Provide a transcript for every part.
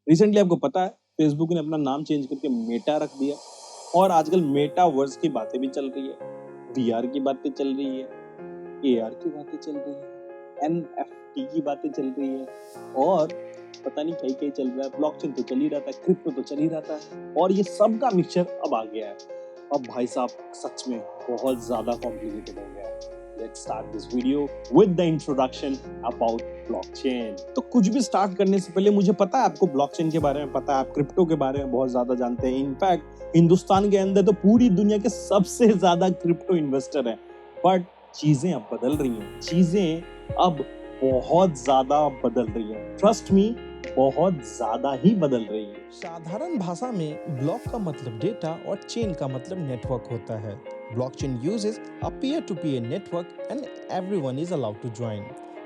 Recently आपको पता है फेसबुक ने अपना नाम चेंज करके मेटा रख दिया और आजकल मेटावर्स की बातें भी चल रही है, वीआर की बातें चल रही है, एआर की बातें चल रही है, एनएफटी की बातें चल रही है और पता नहीं कहीं कहीं चल रहा है। ब्लॉकचेन तो चल ही रहा था, क्रिप्टो तो चल ही रहा था और ये सब का मिक्सचर अब आ गया है। अब भाई साहब सच में बहुत ज्यादा कॉम्प्लिकेटेड हो गया है। Let's start this video with the introduction about blockchain। तो कुछ भी स्टार्ट करने से पहले मुझे पता है आपको ब्लॉकचेन के बारे में पता है, आप क्रिप्टो के बारे में बहुत ज्यादा जानते हैं। इनफैक्ट हिंदुस्तान के अंदर तो पूरी दुनिया के सबसे ज्यादा क्रिप्टो इन्वेस्टर हैं। बट चीजें अब बदल रही हैं, चीजें अब बहुत ज्यादा बदल रही हैं। ट्रस्ट मी, बहुत ज्यादा ही बदल रही है। साधारण भाषा में ब्लॉक का मतलब डेटा और चेन का मतलब नेटवर्क होता है। Blockchain uses a peer-to-peer network and everyone is allowed to join.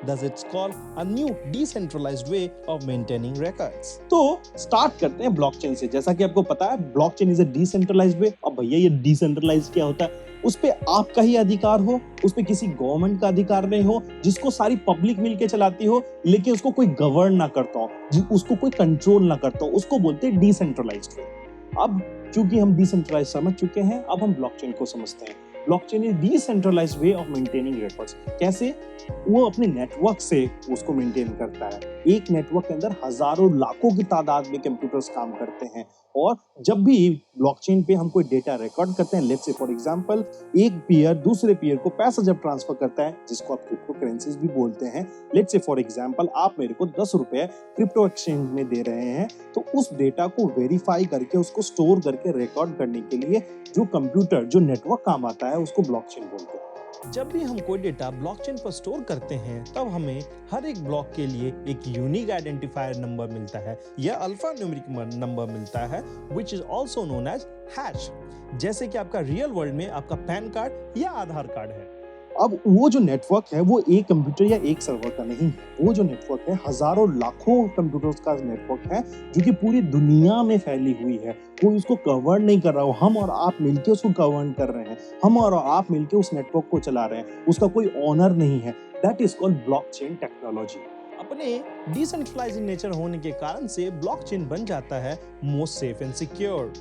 Thus it's called a new decentralized way of maintaining records. तो स्टार्ट करते हैं ब्लॉकचेन से। जैसा कि आपको पता है ब्लॉकचेन इज अ डिसेंट्रलाइज्ड वे। अब भैया ये डिसेंट्रलाइज्ड क्या होता है? उस पे आपका ही अधिकार हो, उस पे किसी गवर्नमेंट का अधिकार नहीं हो, जिसको सारी पब्लिक मिलके चलाती हो, लेकिन उसको कोई गवर्न ना करता हो, उसको कोई कंट्रोल ना करता हो, उसको बोलते हैं डिसेंट्रलाइज्ड वे। अब चूंकि हम डिसेंट्रलाइज समझ चुके हैं, अब हम ब्लॉकचेन को समझते हैं। Blockchain is decentralised way of maintaining records. कैसे? वो अपने नेटवर्क से उसको मेंटेन करता है। एक नेटवर्क के अंदर हजारों लाखों की तादाद में कंप्यूटर्स काम करते हैं और जब भी ब्लॉकचेन पे हम कोई डेटा रिकॉर्ड करते हैं, लेट्स से फॉर एग्जांपल एक पीयर दूसरे पीयर को पैसा जब ट्रांसफर करता है, जिसको आप क्रिप्टो करेंसीज भी बोलते हैं, लेट्स से फॉर एग्जांपल आप मेरे को 10 रुपए क्रिप्टो एक्सचेंज में दे रहे हैं, तो उस डेटा को वेरीफाई करके उसको स्टोर करके रिकॉर्ड करने के लिए जो कंप्यूटर जो नेटवर्क काम आता है उसको ब्लॉकचेन बोलते हैं। जब भी हम कोई डेटा ब्लॉकचेन पर स्टोर करते हैं तब हमें हर एक ब्लॉक के लिए एक यूनिक आइडेंटिफायर नंबर मिलता है या अल्फा न्यूमेरिक नंबर मिलता है, which is also known as hash. जैसे कि आपका रियल वर्ल्ड में आपका पैन कार्ड या आधार कार्ड है। अब वो जो नेटवर्क है वो एक कंप्यूटर या एक सर्वर का नहीं है, वो जो नेटवर्क है हजारों लाखों कंप्यूटर्स का नेटवर्क है जो कि पूरी दुनिया में फैली हुई है। कोई उसको गवर्न नहीं कर रहा हो, हम और आप मिलके उसको गवर्न कर रहे हैं, हम और आप मिलके उस नेटवर्क को चला रहे हैं, उसका कोई ऑनर नहीं है। That is called blockchain technology. अपने डिसेंट्रलाइज्ड नेचर होने के कारण से ब्लॉकचेन बन जाता है most safe and secure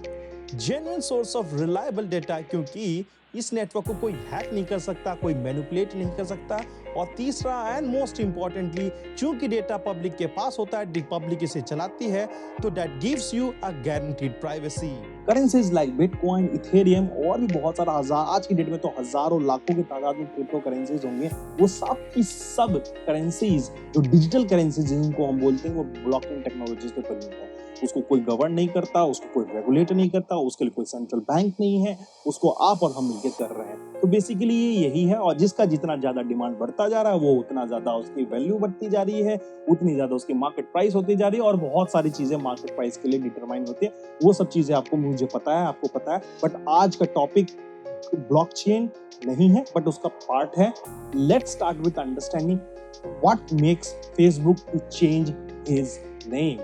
genuine source of reliable data, क्योंकि इस नेटवर्क को कोई हैक नहीं कर सकता, कोई मैनिपुलेट नहीं कर सकता। और तीसरा एंड मोस्ट इंपॉर्टेंटली, चूंकि डेटा पब्लिक के पास होता है, पब्लिक इसे चलाती है, तो that gives you a guaranteed privacy. Currencies like bitcoin, Ethereum और भी बहुत सारा आज की डेट में तो हजारों लाखों की तादाद में क्रिप्टो करेंसीज होंगे। वो सब की सब करेंसीज जो डिजिटल करेंसीज जिनको हम बोलते हैं वो ब्लॉकचेन टेक्नोलॉजीज पे बनी है। उसको कोई गवर्न नहीं करता, उसको कोई रेगुलेट नहीं करता, उसके लिए कोई सेंट्रल बैंक नहीं है, उसको आप और हम मिलकर कर रहे हैं। तो बेसिकली यही है और जिसका जितना ज्यादा डिमांड बढ़ता जा रहा है वो उतना ज्यादा उसकी वैल्यू बढ़ती जा रही है, उतनी ज्यादा उसकी मार्केट प्राइस होती जा रही है और बहुत सारी चीजें मार्केट प्राइस के लिए डिटरमाइन होती है। वो सब चीजें आपको मुझे पता है, आपको पता है, बट आज का टॉपिक ब्लॉकचेन नहीं है बट उसका पार्ट है। Let's start with understanding what makes Facebook to change his name.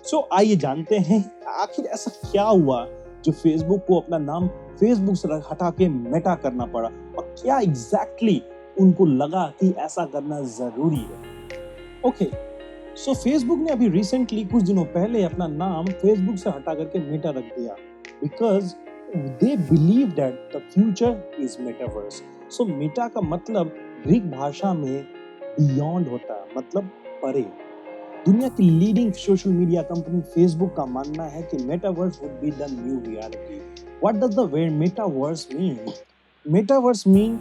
So आइए जानते हैं आखिर ऐसा क्या हुआ जो फेसबुक को अपना नाम फेसबुक से हटा के मेटा करना पड़ा और क्या एग्जैक्टली उनको लगा कि ऐसा करना जरूरी है। ओके, सो फेसबुक ने अभी रिसेंटली कुछ दिनों पहले अपना नाम फेसबुक से हटा करके मेटा रख दिया because they believe that the future is metaverse. So Meta का मतलब ग्रीक भाषा में बियॉन्ड होता है, मतलब परे। दुनिया की leading social media company Facebook का मानना है कि metaverse would be the new reality. What does the word metaverse mean? Metaverse mean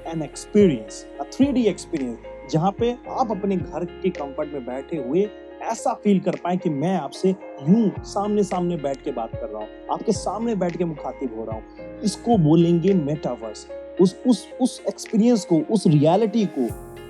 an experience, a 3D experience, जहां पे आप अपने घर के कंफर्ट में बैठे हुए ऐसा फील कर पाए कि मैं आपसे यूं सामने सामने बैठ के बात कर रहा हूं, आपके सामने बैठ के मुखातिब हो रहा हूं। इसको बोलेंगे मेटावर्स। उस एक्सपीरियंस को, उस रियलिटी को,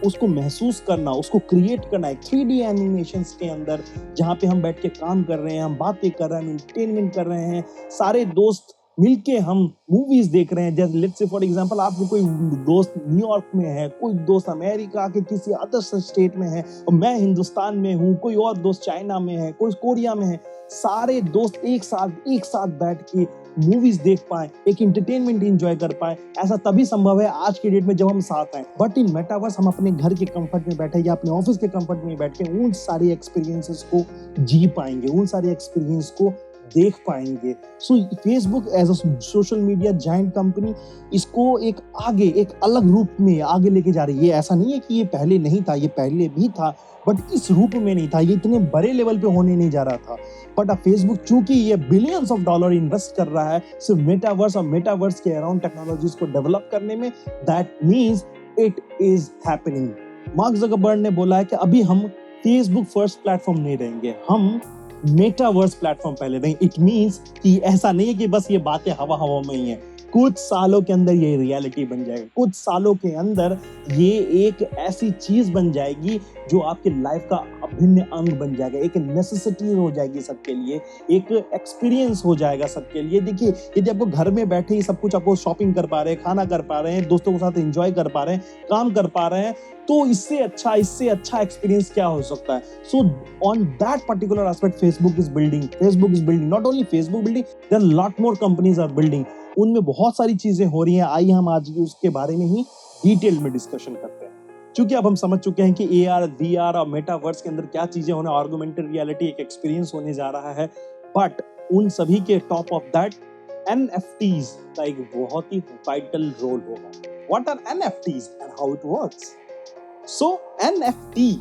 उसको महसूस करना, उसको क्रिएट करना एक 3D एनिमेशंस के अंदर, जहां पे हम बैठ के काम कर रहे हैं, हम बातें कर रहे हैं, एंटरटेनमेंट कर रहे हैं, सारे दोस्त मिलके हम मूवीज देख रहे हैं। जैसे लेट्स से फॉर एग्जांपल आपके कोई दोस्त न्यूयॉर्क में है, कोई दोस्त अमेरिका के किसी अदर स्टेट में है और मैं हिंदुस्तान में हूँ, कोई और दोस्त चाइना में है, कोई कोरिया में है। सारे दोस्त एक साथ बैठ के मूवीज देख पाए, एक एंटरटेनमेंट एंजॉय कर पाए, ऐसा तभी संभव है आज की डेट में जब हम साथ हैं। बट इन मेटावर्स हम अपने घर के कंफर्ट में बैठे या अपने ऑफिस के कंफर्ट में बैठ के उन सारी एक्सपीरियंसेस को जी पाएंगे, उन सारे एक्सपीरियंस को देख पाएंगे। So Facebook as a social media giant company इसको एक आगे, एक अलग रूप में आगे लेके जा रही है। ये ऐसा नहीं है कि ये पहले नहीं था, ये पहले भी था, बट इस रूप में नहीं था, ये इतने बड़े लेवल पे होने नहीं जा रहा था। बट अब फेसबुक चूंकि ये बिलियंस ऑफ डॉलर इन्वेस्ट कर रहा है सिर्फ मेटावर्स और मेटावर्स के अराउंड टेक्नोलॉजीज को डेवलप करने में, that means it is happening. Mark Zuckerberg ने बोला है कि अभी हम फेसबुक फर्स्ट प्लेटफॉर्म नहीं रहेंगे, हम मेटावर्स प्लेटफॉर्म पहले नहीं। इट मींस कि ऐसा नहीं है कि बस ये बातें हवा हवा में ही है, कुछ सालों के अंदर ये रियलिटी बन जाएगा, कुछ सालों के अंदर ये एक ऐसी चीज बन जाएगी जो आपकी लाइफ का अभिन्न अंग बन जाएगा, एक नेसेसिटी हो जाएगी सबके लिए, एक एक्सपीरियंस हो जाएगा सबके लिए। देखिए यदि आपको घर में बैठे ही सब कुछ, आपको शॉपिंग कर पा रहे हैं, खाना कर पा रहे हैं, दोस्तों के साथ एंजॉय कर पा रहे हैं, काम कर पा रहे हैं, तो इससे अच्छा एक्सपीरियंस क्या हो सकता है। So on that particular aspect Facebook is building, not only Facebook building, there lot more companies are building. उनमें बहुत सारी चीजें हो रही हैं। आइए हम आज उसके बारे में ही डिटेल में डिस्कशन करते हैं। क्योंकि अब हम समझ चुके हैं कि AR, VR और मेटावर्स के अंदर क्या चीजें होने, ऑगमेंटेड रियलिटी एक एक्सपीरियंस होने जा रहा है। बट उन सभी के टॉप ऑफ दैट NFTs का एक बहुत ही वाइटल रोल होगा। What are NFTs and how it works? So NFT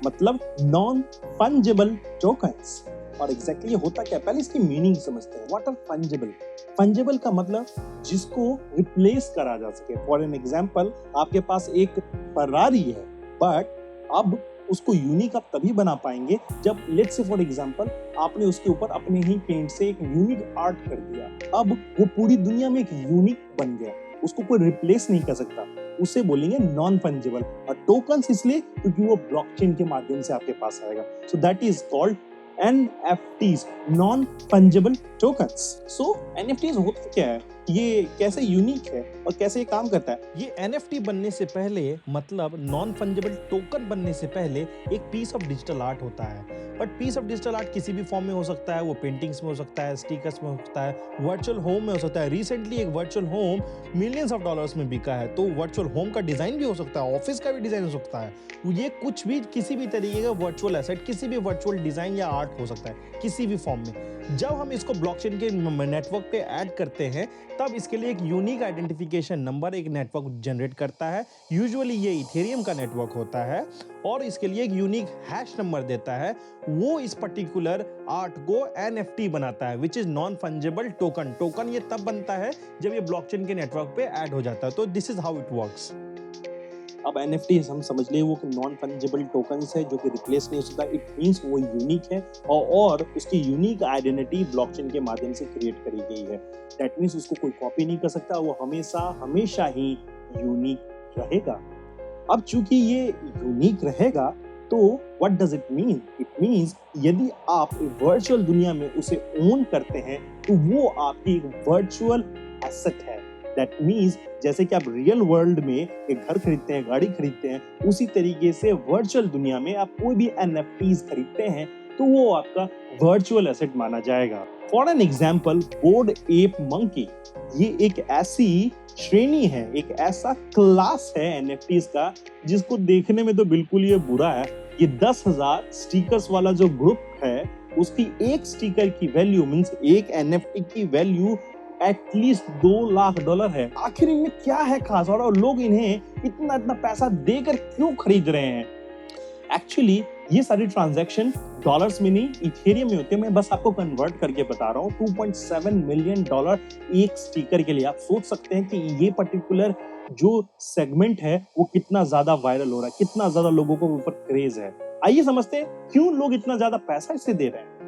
मतलब नॉन फंजिबल टोकन्स। और एग्जैक्टली ये होता क्या है, पहले इसकी मीनिंग समझते हैं। What are fungible? फंजिबल का मतलब जिसको रिप्लेस करा जा सके। फॉर एन एग्जांपल, आपके पास एक फरारी है, बट अब उसको यूनिक आप तभी बना पाएंगे जब लेट्स से फॉर एग्जांपल आपने उसके ऊपर अपने ही पेंट से एक यूनिक आर्ट कर दिया। अब वो पूरी दुनिया में एक यूनिक बन गया, उसको कोई रिप्लेस नहीं कर सकता, उसे बोलेंगे नॉन फंजिबल। और टोकन्स इसलिए क्योंकि वो ब्लॉकचेन के माध्यम से आपके पास आएगा। So that is called NFTs, non fungible tokens. So NFTs होता क्या है, ये कैसे यूनिक है और कैसे ये काम करता है? ये NFT बनने से पहले, मतलब नॉन फंजिबल टोकन बनने से पहले, एक पीस ऑफ डिजिटल आर्ट होता है। But peace of digital art किसी भी फॉर्म में हो सकता है, वो पेंटिंग्स में हो सकता है, स्टिकर्स में हो सकता है, वर्चुअल होम में हो सकता है। रिसेंटली एक virtual home millions of dollars में बिका है, तो वर्चुअल होम का डिजाइन भी हो सकता है, ऑफिस का भी डिजाइन हो सकता है। ये कुछ भी, किसी भी तरीके का वर्चुअल एसेट, किसी भी वर्चुअल डिजाइन या आर्ट हो सकता है, किसी भी फॉर्म में। जब हम इसको ब्लॉकचेन के नेटवर्क पे ऐड करते हैं, तब इसके लिए एक यूनिक आइडेंटिफिकेशन नंबर एक नेटवर्क जनरेट करता है। यूजुअली ये इथेरियम का नेटवर्क होता है और इसके लिए एक यूनिक हैश नंबर देता है। वो इस पर्टिकुलर आर्ट को NFT बनाता है, which is non fungible token. Token ये तब बनता है जब ये ब्लॉकचेन के नेटवर्क पे ऐड हो जाता है। तो this is how it works. अब NFT हम समझ लिए वो नॉन फंजिबल टोकन्स है जो कि रिप्लेस नहीं हो सकता। इट मींस वो यूनिक है और उसकी यूनिक आइडेंटिटी ब्लॉकचेन के माध्यम से क्रिएट करी गई है। दैट मींस उसको कोई कॉपी नहीं कर सकता, वो हमेशा ही यूनिक रहेगा। अब चूंकि ये यूनिक रहेगा तो what does it mean? It means यदि आप वर्चुअल दुनिया में उसे ओन करते हैं तो वो आपकी एक वर्चुअल एसेट है। दैट मीन्स जैसे कि आप रियल वर्ल्ड में एक घर खरीदते हैं, गाड़ी खरीदते हैं, उसी तरीके से वर्चुअल दुनिया में आप कोई भी NFTs खरीदते हैं तो वो आपका वर्चुअल एसेट माना जाएगा। For an example, board app monkey, ये एक ऐसी श्रेणी है, एक ऐसा क्लास है NFTs का जिसको देखने में तो बिल्कुल ये बुरा है। ये 10,000 स्टिकर्स वाला जो ग्रुप है, उसकी एक स्टिकर की वैल्यू मीन्स एक NFT की वैल्यू एटलीस्ट $2 लाख है। आखिर इनमें क्या है खास और लोग इन्हें इतना पैसा देकर क्यों खरीद रहे हैं? एक्चुअली ये सारी ट्रांजैक्शन डॉलर्स में नहीं, इथेरियम में होते हैं। मैं बस आपको कन्वर्ट करके बता रहा हूँ। $2.7 मिलियन एक स्टिकर के लिए। आप सोच सकते हैं कि ये पर्टिकुलर जो सेगमेंट है वो कितना ज्यादा वायरल हो रहा है, कितना ज्यादा लोगों को ऊपर क्रेज है। आइए समझते हैं क्यों लोग इतना ज्यादा पैसा इसे दे रहे हैं।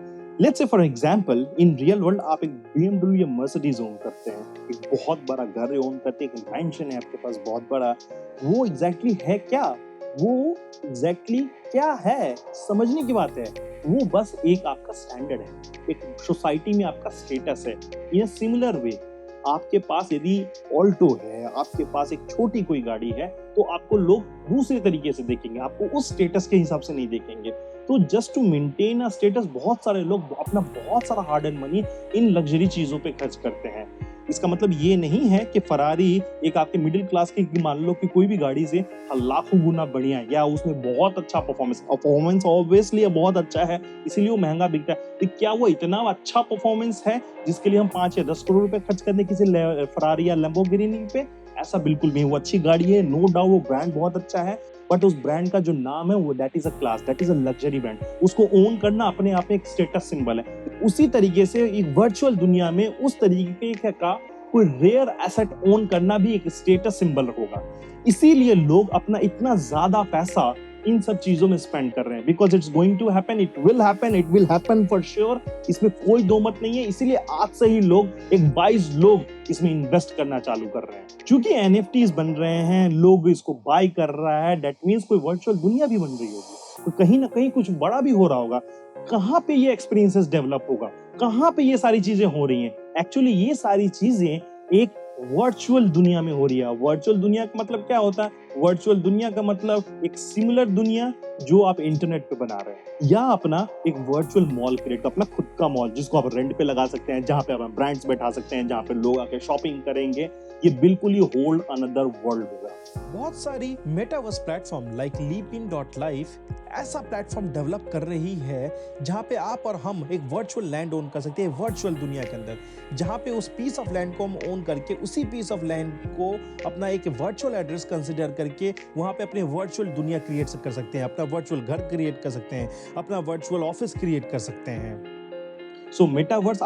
Let's say for example, in real world आप एक BMW या मर्सिडीज ओन करते हैं, एक बहुत बड़ा घर ओन करते हैं, एक मैंशन है आपके पास बहुत बड़ा। वो एग्जैक्टली है क्या? वो एग्जैक्टली क्या है समझने की बात है। वो बस एक आपका स्टैंडर्ड है, एक सोसाइटी में आपका स्टेटस है। इन सिमिलर वे आपके पास यदि ऑल्टो है, आपके पास एक छोटी कोई गाड़ी है, तो आपको लोग दूसरे तरीके से देखेंगे, आपको उस स्टेटस के हिसाब से नहीं देखेंगे। तो तो just to maintain a status बहुत सारे लोग अपना बहुत सारा hard and money in luxury चीजों पे खर्च करते हैं। इसका मतलब ये नहीं है कि फरारी एक आपके मिडिल क्लास की मान लो कि कोई भी गाड़ी से लाखों गुना बढ़िया है या उसमें बहुत अच्छा परफॉर्मेंस ऑब्वियसली बहुत अच्छा है इसीलिए वो महंगा बिकता है। तो क्या वो इतना अच्छा परफॉर्मेंस है जिसके लिए हम 5 या 10 करोड़ रुपए खर्च करने किसी फरारी या लैम्बोर्गिनी पे? ऐसा बिल्कुल नहीं। वो अच्छी गाड़ी है, नो डाउट, वो ब्रांड बहुत अच्छा है, बट उस ब्रांड का जो नाम है वो that is a class, that is a luxury brand. उसको ओन करना अपने आप में एक स्टेटस सिंबल है। उसी तरीके से एक वर्चुअल दुनिया में उस तरीके का कोई रेयर एसेट ओन करना भी एक स्टेटस सिंबल होगा। इसीलिए लोग अपना इतना ज्यादा पैसा इन सब चीजों में स्पेंड कर रहे हैं, because it's going to happen, it will happen for sure. इसमें कोई दो मत नहीं है। इसीलिए आज से ही लोग एक 22 लोग इसमें इन्वेस्ट करना चालू कर रहे हैं। क्योंकि एनएफटीज बन रहे हैं, लोग इसको बाय कर रहा है, दैट मीन्स कोई वर्चुअल दुनिया भी बन रही होगी, तो कहीं ना कहीं कुछ बड़ा भी हो रहा होगा। कहाँ पे ये एक्सपीरियंसेस डेवलप होगा, कहाँ पे ये सारी चीजें हो रही हैं? एक्चुअली ये सारी चीजें एक वर्चुअल दुनिया में हो रही है। वर्चुअल दुनिया का मतलब क्या होता है? वर्चुअल दुनिया का मतलब एक सिमिलर दुनिया जो आप इंटरनेट पे बना रहे हैं, या अपना एक वर्चुअल मॉल क्रिएट, अपना खुद का मॉल जिसको आप रेंट पे लगा सकते हैं, जहां पे आप ब्रांड्स बैठा सकते हैं, जहां पे लोग आके शॉपिंग करेंगे। ये बिल्कुल ही होल्ड अनदर वर्ल्ड होगा। बहुत सारी मेटावर्स प्लेटफॉर्म लाइक leapin.life ऐसा प्लेटफॉर्म डेवलप कर रही है जहां पे आप और हम एक वर्चुअल लैंड ओन कर सकते हैं वर्चुअल दुनिया के अंदर, जहां पे उस पीस ऑफ लैंड को हम ओन करके उसी पीस ऑफ लैंड को अपना एक वर्चुअल एड्रेस कंसिडर करके वहां पे अपने वर्चुअल दुनिया क्रिएट कर सकते हैं, अपना वर्चुअल घर क्रिएट कर सकते हैं, अपना वर्चुअल ऑफिस क्रिएट कर सकते हैं। So metaverse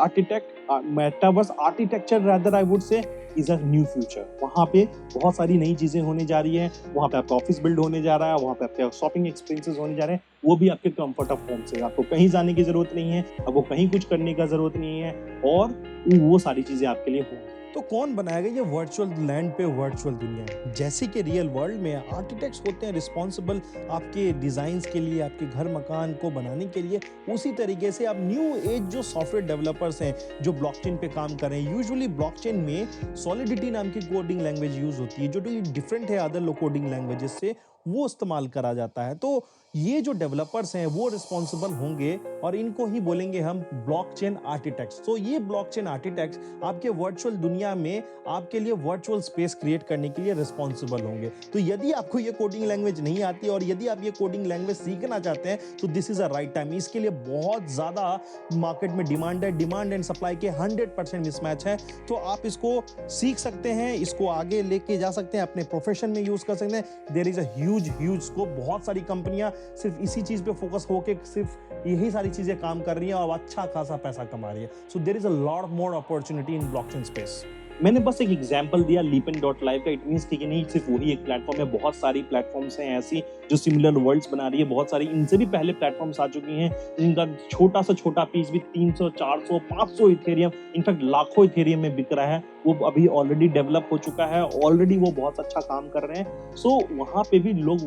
architecture rather I would say is a new future। वहाँ पे बहुत सारी नई चीजें होने जा रही हैं। वहाँ पे आपका ऑफिस बिल्ड होने जा रहा है, वहाँ पे आपके शॉपिंग एक्सपीरियंसेस होने जा रहे हैं, वो भी आपके कंफर्ट ऑफ होम से। आपको कहीं जाने की जरूरत नहीं है, आपको कहीं कुछ करने का जरूरत नहीं है, और वो सारी चीजें आपके लिए होंगी। तो कौन बनाएगा ये वर्चुअल लैंड पे वर्चुअल दुनिया? जैसे कि रियल वर्ल्ड में आर्किटेक्ट्स होते हैं रिस्पॉन्सिबल आपके डिजाइन्स के लिए, आपके घर मकान को बनाने के लिए, उसी तरीके से अब न्यू एज जो सॉफ्टवेयर डेवलपर्स हैं जो ब्लॉकचेन पे काम कर रहे हैं, यूजुअली ब्लॉकचेन में सॉलिडिटी नाम की कोडिंग लैंग्वेज यूज होती है जो डिफरेंट है अदर कोडिंग लैंग्वेजेस से, वो इस्तेमाल करा जाता है। तो ये जो डेवलपर्स हैं वो रिस्पॉन्सिबल होंगे और इनको ही बोलेंगे हम ब्लॉकचेन आर्किटेक्ट्स। तो ये ब्लॉकचेन आर्किटेक्ट्स आपके वर्चुअल दुनिया में आपके लिए वर्चुअल स्पेस क्रिएट करने के लिए रिस्पॉन्सिबल होंगे। तो यदि आपको ये कोडिंग लैंग्वेज नहीं आती और यदि आप ये कोडिंग लैंग्वेज सीखना चाहते हैं तो this is a right time. इसके लिए बहुत ज्यादा मार्केट में डिमांड है, डिमांड एंड सप्लाई के 100% मिसमैच है। तो आप इसको सीख सकते हैं, इसको आगे लेके जा सकते हैं, अपने प्रोफेशन में यूज कर सकते हैं। There is a huge scope. बहुत सारी कंपनियां सिर्फ इसी चीज पे फोकस होके सिर्फ यही सारी चीजें काम कर रही हैं और अच्छा खासा पैसा कमा रही है। So there is a lot more opportunity in blockchain space. मैंने बस एक एग्जांपल दिया leapin.live का। इट मींस कि नहीं सिर्फ वही एक प्लेटफॉर्म है, बहुत सारी प्लेटफॉर्म्स हैं ऐसी जो सिमिलर वर्ल्ड्स बना रही है। बहुत सारी इनसे भी पहले प्लेटफॉर्म्स आ चुकी हैं जिनका छोटा से छोटा पीस भी 300 400 500 इथेरियम, इनफैक्ट लाखों इथेरियम में बिक रहा है। वो अभी ऑलरेडी डेवलप हो चुका है, ऑलरेडी वो बहुत अच्छा काम कर रहे हैं। सो वहाँ पे भी लोग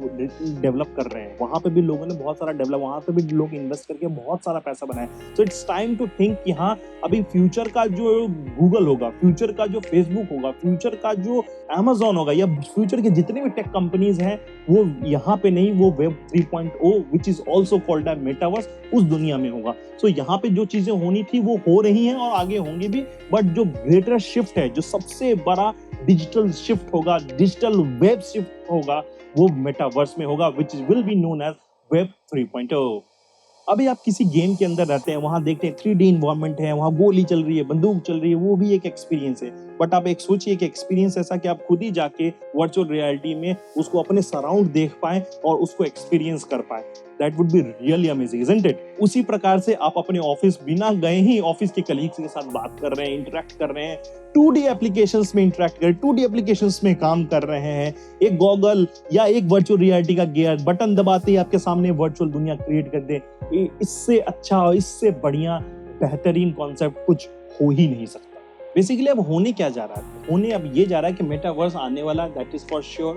डेवलप कर रहे हैं, वहाँ पे भी लोगों ने बहुत सारा डेवलप, वहाँ पे भी लोग इन्वेस्ट करके बहुत सारा पैसा बनाया। So it's time to think कि हाँ, अभी फ्यूचर का जो गूगल होगा, फ्यूचर का जो फेसबुक होगा, फ्यूचर का जो अमेजॉन होगा, या फ्यूचर के जितने भी टेक कंपनीज हैं, वो यहाँ पे नहीं, वो web 3.0 which is also called a metaverse, उस दुनिया में होगा। सो यहाँ पे जो चीजें होनी थी वो हो रही हैं और आगे होंगी भी, बट जो ग्रेटर शिफ्ट है, जो सबसे बड़ा डिजिटल शिफ्ट होगा, डिजिटल वेब शिफ्ट होगा, वो मेटावर्स में होगा, which will be known as web 3.0। अभी आप किसी गेम के अंदर रहते हैं, वहां देखते हैं 3D इन्वायरमेंट है, वहां गोली चल रही है, बंदूक चल रही है, वो भी एक एक्सपीरियंस है। बट आप एक सोचिए कि एक्सपीरियंस ऐसा कि आप खुद ही जाके वर्चुअल रियलिटी में उसको अपने सराउंड देख पाए और उसको एक्सपीरियंस कर पाए। That would be really amazing, isn't it? उसी प्रकार से आप अपने ऑफिस बिना गए ही ऑफिस के कलीग्स के साथ बात कर रहे हैं, इंटरेक्ट कर रहे हैं, 2D एप्लीकेशंस में इंटरेक्ट कर, 2D एप्लीकेशंस में काम कर रहे हैं। एक गॉगल या एक वर्चुअल रियलिटी का गियर बटन दबाते ही आपके सामने वर्चुअल दुनिया क्रिएट कर दे। इससे अच्छा और इससे बढ़िया बेहतरीन कॉन्सेप्ट कुछ हो ही नहीं सकता। बेसिकली अब होने क्या जा रहा है? होने अब ये जा रहा है कि मेटावर्स आने वाला, that is for sure.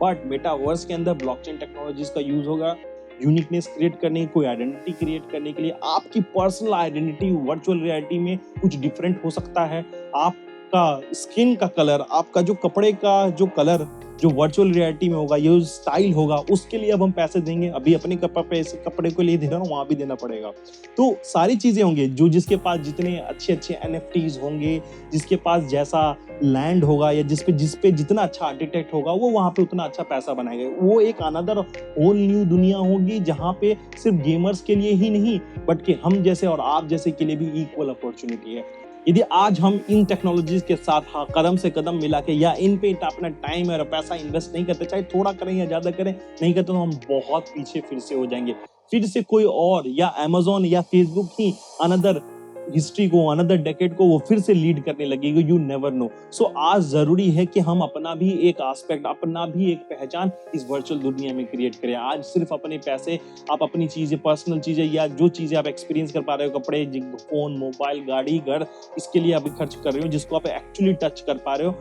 But metaverse के अंदर ब्लॉकचेन टेक्नोलॉजीज का यूज होगा, यूनिकनेस क्रिएट करने की, कोई आइडेंटिटी क्रिएट करने के लिए। आपकी पर्सनल आइडेंटिटी वर्चुअल रियलिटी में कुछ डिफरेंट हो सकता है। आप आपका स्किन का कलर, आपका जो कपड़े का जो कलर जो वर्चुअल रियलिटी में होगा, ये स्टाइल होगा, उसके लिए अब हम पैसे देंगे। अभी अपने कपड़े को लिए दे रहा हूँ, वहां भी देना पड़ेगा। तो सारी चीजें होंगी, जो जिसके पास जितने अच्छे अच्छे NFTs होंगे, जिसके पास जैसा लैंड होगा या जिस पे जितना अच्छा आर्किटेक्ट होगा, वो वहां पे उतना अच्छा पैसा बनाएगा। वो एक अनदर होल न्यू दुनिया होगी जहां पे सिर्फ गेमर्स के लिए ही नहीं, बट कि हम जैसे और आप जैसे के लिए भी इक्वल अपॉर्चुनिटी है। यदि आज हम इन टेक्नोलॉजीज के साथ कदम से कदम मिला के या इन पे अपना टाइम और पैसा इन्वेस्ट नहीं करते, चाहे थोड़ा करें या ज्यादा करें, नहीं करते, तो हम बहुत पीछे फिर से हो जाएंगे। फिर से कोई और या अमेजोन या फेसबुक ही अनदर हिस्ट्री को, अनदर डेकेड को वो फिर से लीड करने लगेगी। You never know. सो आज जरूरी है कि हम अपना भी एक एस्पेक्ट, अपना भी एक पहचान इस वर्चुअल दुनिया में क्रिएट करें। आज सिर्फ अपने पैसे, आप अपनी चीजें, पर्सनल चीजें या जो चीजें आप एक्सपीरियंस कर पा रहे हो, कपड़े, फोन, मोबाइल, गाड़ी, घर, इसके लिए आप खर्च कर रहे हो, जिसको आप एक्चुअली टच कर पा रहे हो।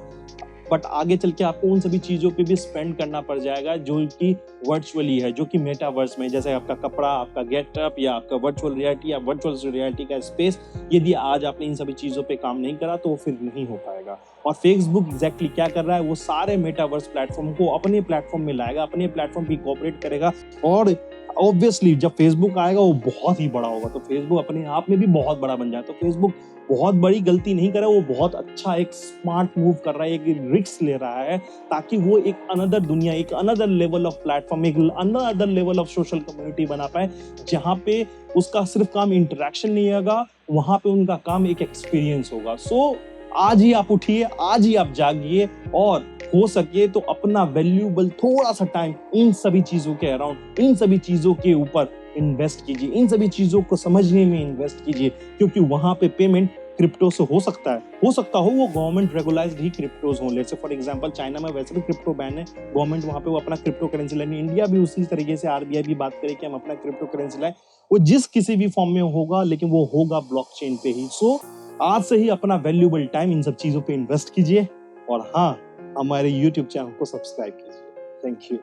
बट आगे चल के आपको उन सभी चीजों पे भी स्पेंड करना पड़ जाएगा जो कि वर्चुअली है, जो कि मेटावर्स में, जैसे आपका कपड़ा, आपका गेटअप या आपका वर्चुअल रियलिटी या वर्चुअल रियलिटी का स्पेस। यदि आज आपने इन सभी चीजों पे काम नहीं करा तो वो फिर नहीं हो पाएगा। और फेसबुक एग्जैक्टली क्या कर रहा है, वो सारे मेटावर्स प्लेटफॉर्म को अपने प्लेटफॉर्म में लाएगा, अपने प्लेटफॉर्म पे कोऑपरेट करेगा। और ऑब्वियसली जब फेसबुक आएगा वो बहुत ही बड़ा होगा, तो फेसबुक अपने आप में भी बहुत बड़ा बन जाए। तो फेसबुक बहुत बड़ी गलती नहीं कर रहा है, वो बहुत अच्छा एक स्मार्ट मूव कर रहा है, एक रिस्क ले रहा है, ताकि वो एक अनदर दुनिया, एक अनदर लेवल ऑफ प्लेटफॉर्म, एक another level of social community बना पाए, जहां पे उसका सिर्फ काम इंटरेक्शन नहीं होगा, वहां पे उनका काम एक एक्सपीरियंस होगा। सो आज ही आप उठिए, आज ही आप जागिए, और हो सके तो अपना वैल्यूएबल थोड़ा सा टाइम इन सभी चीजों के अराउंड, इन सभी चीजों के ऊपर इन्वेस्ट कीजिए, इन सभी चीजों को समझने में इन्वेस्ट कीजिए, क्योंकि वहां पे पेमेंट क्रिप्टो से हो सकता हो वो गवर्नमेंट रेगुलाइज्ड ही क्रिप्टोज हो। Let's say for example China में वैसे भी क्रिप्टो बैन है, गवर्नमेंट वहां पे वो अपना क्रिप्टो करेंसी लाएगी। इंडिया भी उसी तरीके से RBI भी बात करे कि हम अपना क्रिप्टो करेंसी लाए, वो जिस किसी भी फॉर्म में होगा, लेकिन वो होगा ब्लॉकचेन पे ही। सो आज से ही अपना वैल्यूएबल टाइम इन सब चीजों पे इन्वेस्ट कीजिए, और हाँ, हमारे यूट्यूब चैनल को सब्सक्राइब कीजिए। Thank you.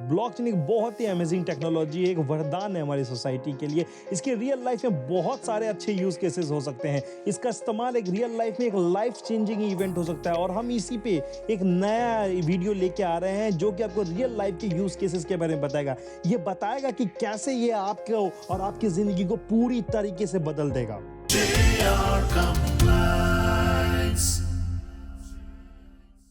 ब्लॉकचेन एक बहुत ही अमेजिंग टेक्नोलॉजी है, एक वरदान है हमारी सोसाइटी के लिए। इसके रियल लाइफ में बहुत सारे अच्छे यूज केसेस हो सकते हैं। इसका इस्तेमाल एक रियल लाइफ में एक लाइफ चेंजिंग इवेंट हो सकता है, और हम इसी पे एक नया वीडियो लेके आ रहे हैं जो कि आपको रियल लाइफ के यूज केसेस के बारे में बताएगा। ये बताएगा कि कैसे ये आपको और आपकी जिंदगी को पूरी तरीके से बदल देगा।